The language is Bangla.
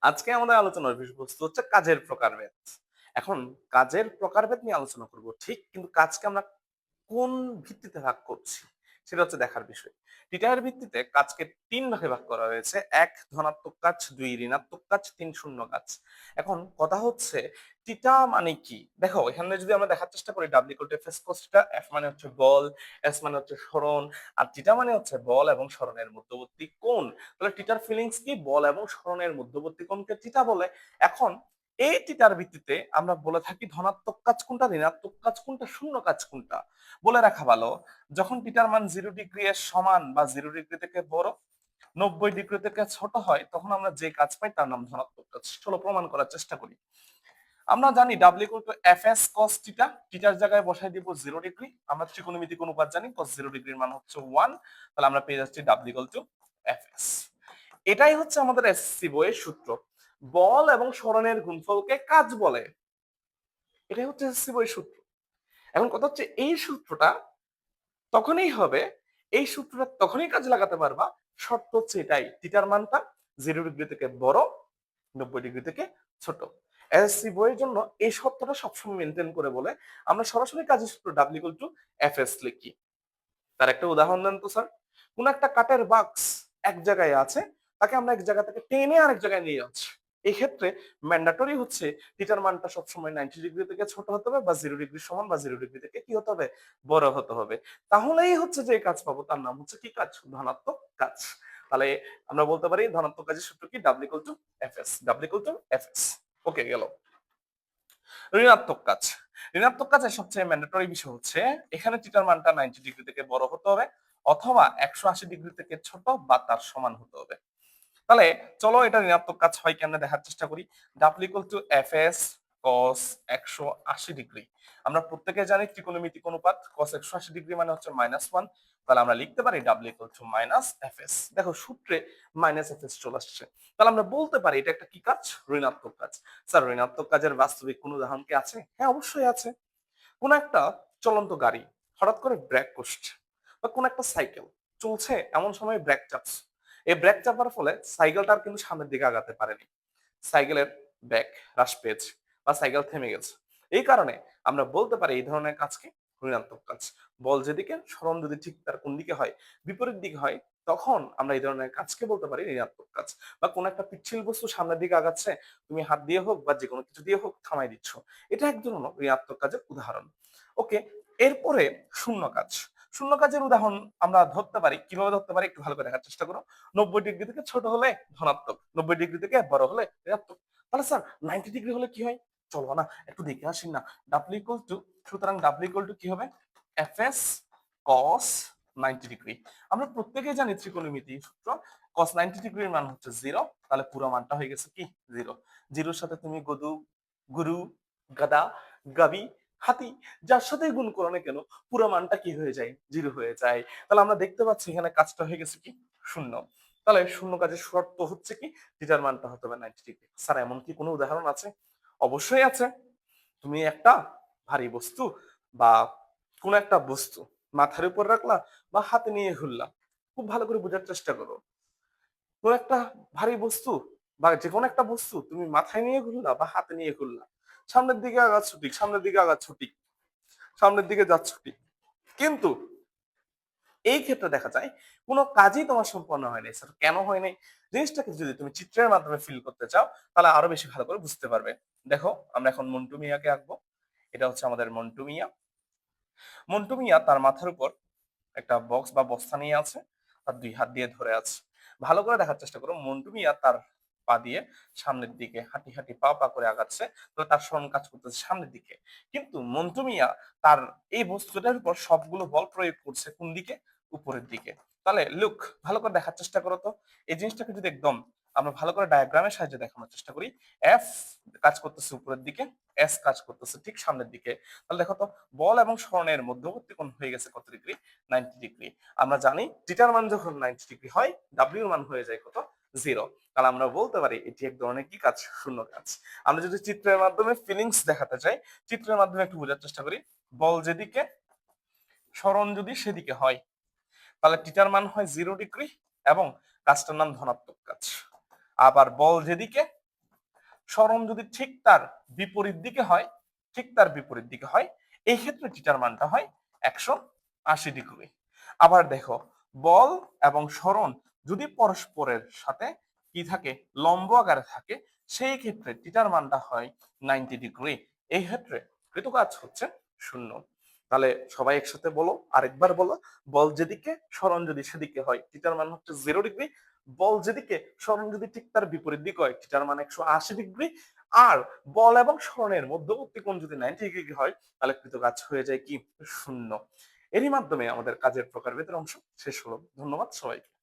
আজকে আমাদের আলোচনার বিষয়বস্তু হচ্ছে কাজের প্রকারভেদ। এখন কাজের প্রকারভেদ নিয়ে আলোচনা করব ঠিক, কিন্তু কাজকে আমরা কোন ভিত্তিতে ভাগ করছি সেটা হচ্ছে দেখার বিষয়। টিটার ভিত্তিতে কাজকে তিন ভাগে ভাগ করা হয়েছে: এক ধনাত্মক কাজ, দুই ঋণাত্মক কাজ, তিন শূন্য কাজ। এখন কথা হচ্ছে টিটা মানে কি? দেখো এখানে যদি আমরা দেখার চেষ্টা করি, W equal to F S cos theta. F মানে হচ্ছে বল, এস মানে হচ্ছে সরণ, আর টিটা মানে হচ্ছে বল এবং সরণের মধ্যবর্তী কোণ। তাহলে টিটার ফিলিংস কি? বল এবং সরণের মধ্যবর্তী কোণকে টিটা বলে। এখন এই টিটার ভিত্তিতে আমরা বলে থাকি ধনাত্মক কাজ কোনটা, ঋণাত্মক কাজ কোনটা, শূন্য কাজ কোনটা। বলে রাখা ভালো, যখন টিটার মান 0 ডিগ্রি এর সমান বা 0 ডিগ্রি থেকে বড়, 90 ডিগ্রি থেকে ছোট হয়, তখন আমরা যে কাজ পাই তার নাম ধনাত্মক কাজ। চলো প্রমাণ করার চেষ্টা করি। আমরা জানি W equal to F S cos theta. টিটার জায়গায় বসাই দিব 0 ডিগ্রি। আমরা ত্রিকোণমিতিক অনুপাত জানি, কস 0 ডিগ্রির মান হচ্ছে 1। তাহলে আমরা পেয়ে যাচ্ছি W equal to F S. এটাই হচ্ছে আমাদের এসএসসি বইয়ের সূত্র। বল এবং সরণের গুণফলকে কাজ বলে। এটাই হচ্ছে এসএসসি বইয়ের সূত্র। এখন কথা হচ্ছে এই সূত্রটা তখনই হবে, এই সূত্রটা তখনই কাজে লাগাতে পারবা, শর্ত হচ্ছে এটাই: থিটার মানটা 0 ডিগ্রি থেকে বড়, 90 ডিগ্রি থেকে ছোট। এসএসসি বইয়ের জন্য এই শর্তটা সবসময় মেনটেন করে বলে আমরা সরাসরি কাজের সূত্র W equal to F S লিখি। তার একটা উদাহরণ দেন তো স্যার। কোন একটা কাঠের বাক্স এক জায়গায় আছে, তাকে আমরা এক জায়গা থেকে টেনে আরেক জায়গায় নিয়ে যাচ্ছি। এই ক্ষেত্রে ম্যান্ডাটরি হচ্ছে থিটার মানটা সবসময় 90 ডিগ্রি থেকে ছোট হতে হবে, বা 0 ডিগ্রি সমান, বা 0 ডিগ্রি থেকে কি হতে হবে, বড় হতে হবে। তাহলেই হচ্ছে যে কাজ পাবো তার নাম হচ্ছে কি কাজ, ধনাত্মক কাজ। তাহলে আমরা বলতে পারি ধনাত্মক কাজের সূত্র কি, W equal to F S. W equal to F S. Okay, গেল। ঋণাত্মক কাজ। ঋণাত্মক কাজের সবচেয়ে ম্যান্ডেটরি বিষয় হচ্ছে এখানে থিটার মানটা 90 ডিগ্রি থেকে বড় হতে হবে, অথবা 180 ডিগ্রি থেকে ছোট বা তার সমান হতে হবে। তাহলে চলো এটা ঋণাত্মক কাজ হয় কেমনে দেখার চেষ্টা করি। W equal to F S cos 180 degree. আমরা প্রত্যেকে জানি ত্রিকোণমিতিক অনুপাত, কস 180 ডিগ্রি মানে হচ্ছে -1। তাহলে আমরা লিখতে পারি W equal two minus F S. দেখো সূত্রে মাইনাস এফ এস চলে আসছে। তাহলে আমরা বলতে পারি এটা একটা কি কাজ, ঋণাত্মক কাজ। স্যার ঋণাত্মক কাজের বাস্তবিক কোন উদাহরণ কি আছে? হ্যাঁ, অবশ্যই আছে। কোন একটা চলন্ত গাড়ি হঠাৎ করে ব্রেক কষছে, বা কোন একটা সাইকেল চলছে, এমন সময় ব্রেক চাপছে। এই ব্রেক চাপার ফলে সাইকেলটা আর কিন্তু সামনের দিকে আগাতে পারেনি, সাইকেলের ব্যাক হ্রাস পেয়েছে, বা সাইকেল থেমে গেছে। এই কারণে আমরা বলতে পারি এই ধরনের কাজকে ঋণাত্মক কাজ। বল যেদিকে, সরণ যদি ঠিক তার কোন দিকে হয়, বিপরীত দিকে হয়, তখন আমরা এই ধরনের কাজকে বলতে পারি ঋণাত্মক কাজ। বা কোন একটা পিচ্ছিল বস্তু সামনের দিকে আগাচ্ছে, তুমি হাত দিয়ে হোক বা যে কোনো কিছু দিয়ে হোক থামাই দিচ্ছ, এটা এক ধরনের ঋণাত্মক কাজের উদাহরণ। ওকে, এরপরে শূন্য কাজ। শূন্য কাজের উদাহরণ আমরা ধরতে পারি, কিভাবে ধরতে পারি একটু ভালো করে দেখার চেষ্টা করো। 90 ডিগ্রি থেকে ছোট হলে ধনাত্মক, 90 ডিগ্রি থেকে বড় হলে ঋণাত্মক। তাহলে স্যার 90 ডিগ্রি হলে কি হয়, চলো না একটু দেখে আসি না। ডাব্লিউ ইকুয়াল টু, সুতরাং ডাব্লিউ ইকুয়াল টু কি হবে, এফ এস কস 90 ডিগ্রি। আমরা প্রত্যেকেই জানি ত্রিকোণমিতি সূত্র, কস 90 ডিগ্রির মান হচ্ছে 0। তাহলে পুরো মানটা হয়ে গেছে কি, 0। জিরোর সাথে তুমি গদু, গুরু, গাদা, গাবি, হাতি যার সাথে গুণ করো না কেন, পুরো মানটা কি হয়ে যায়, 0 হয়ে যায়। তাহলে আমরা দেখতে পাচ্ছি এখানে কাজটা হয়ে গেছে কি, শূন্য। তাহলে শূন্য কাজের শর্ত হচ্ছে কি, থিটার মানটা হতে হবে 90 ডিগ্রি। স্যার এমন কি কোনো উদাহরণ আছে? অবশ্যই আছে। তুমি একটা ভারী বস্তু বা কোন একটা বস্তু মাথার উপর রাখলা বা হাতে নিয়ে ঘুরলা। খুব ভালো করে বোঝার চেষ্টা করো। কোন একটা ভারী বস্তু বা যে কোনো একটা বস্তু তুমি মাথায় নিয়ে ঘুরলা বা হাতে নিয়ে ঘুরলা, সামনের দিকে আগাচ্ছ ঠিক, সামনের দিকে আগাচ্ছ ঠিক, সামনের দিকে যাচ্ছ ঠিক, কিন্তু এই ক্ষেত্রে দেখা যায় কোনো কাজই তোমার সম্পন্ন হয় নাই। স্যার কেন হয় নাই? জিনিসটাকে যদি তুমি চিত্রের মাধ্যমে ফিল করতে চাও, তাহলে আরো বেশি ভালো করে বুঝতে পারবে। দেখো আমরা এখন মন্টু মিয়াকে আঁকবো। এটা হচ্ছে আমাদের মন্টু মিয়া। মন্টু মিয়া তার মাথার উপর একটা বক্স বা বস্তা নিয়ে আছে, আর দুই হাত দিয়ে ধরে আছে। ভালো করে দেখার চেষ্টা করো, মন্টু মিয়া তার পা দিয়ে সামনের দিকে হাঁটি হাঁটি পা পা করে আগাচ্ছে, তো তার স্মরণ কাজ করতেছে সামনের দিকে। কিন্তু মন্টু মিয়া তার এই বস্তুটার উপর সবগুলো বল প্রয়োগ করছে কোন দিকে, উপরের দিকে। তাহলে লুক, ভালো করে দেখার চেষ্টা করো তো। এই জিনিসটাকে যদি একদম আমরা ভালো করে ডায়াগ্রামের সাহায্যে দেখানোর চেষ্টা করি, এফ কাজ করতেছে উপরের দিকে, এস কাজ করতেছে ঠিক সামনের দিকে। তাহলে দেখো তো, বল এবং স্মরণের মধ্যবর্তী কোণ হয়ে গেছে কত ডিগ্রি, 90 ডিগ্রি। আমরা জানি থিটার মান যখন 90 ডিগ্রি হয়, ডাব্লিউ এর মান হয়ে যায় কত, 0। তাহলে আমরা বলতে পারি এটি এক ধরনের কি কাজ, শূন্য কাজ। আমরা যদি চিত্রের মাধ্যমে ফিলিংস দেখাতে চাই, চিত্রের মাধ্যমে একটু বোঝার চেষ্টা করি। বল যেদিকে, স্মরণ যদি সেদিকে হয়, তাহলে থিটার মান হয় 0 ডিগ্রি এবং কাজটার নাম ধনাত্মক কাজ। আবার বল যেদিকে, সরণ যদি ঠিক তার বিপরীত দিকে হয়, এই ক্ষেত্রে থিটার মানটা হয় 180 ডিগ্রি। আবার দেখো, বল এবং সরণ যদি পরস্পরের সাথে কি থাকে, লম্ব আকারে থাকে, সেই ক্ষেত্রে থিটার মানটা হয় 90 ডিগ্রি। এই ক্ষেত্রে কৃতকাজ হচ্ছে 0। তাহলে সবাই একসাথে বলো, আরেকবার বলো। বল যেদিকে, সরণ যদি সেদিকে হয়, থিটার মান হচ্ছে 0 ডিগ্রি। বল যেদিকে, সরণ যদি ঠিক তার বিপরীত দিকে হয়, থিটার মান 180 ডিগ্রি। আর বল এবং সরণের মধ্যবর্তী কোণ যদি 90 ডিগ্রি হয়, তাহলে কৃতকাজ হয়ে যায় কি, 0। এরই মাধ্যমে আমাদের কাজের প্রকারভেদের অংশ শেষ হলো। ধন্যবাদ সবাইকে।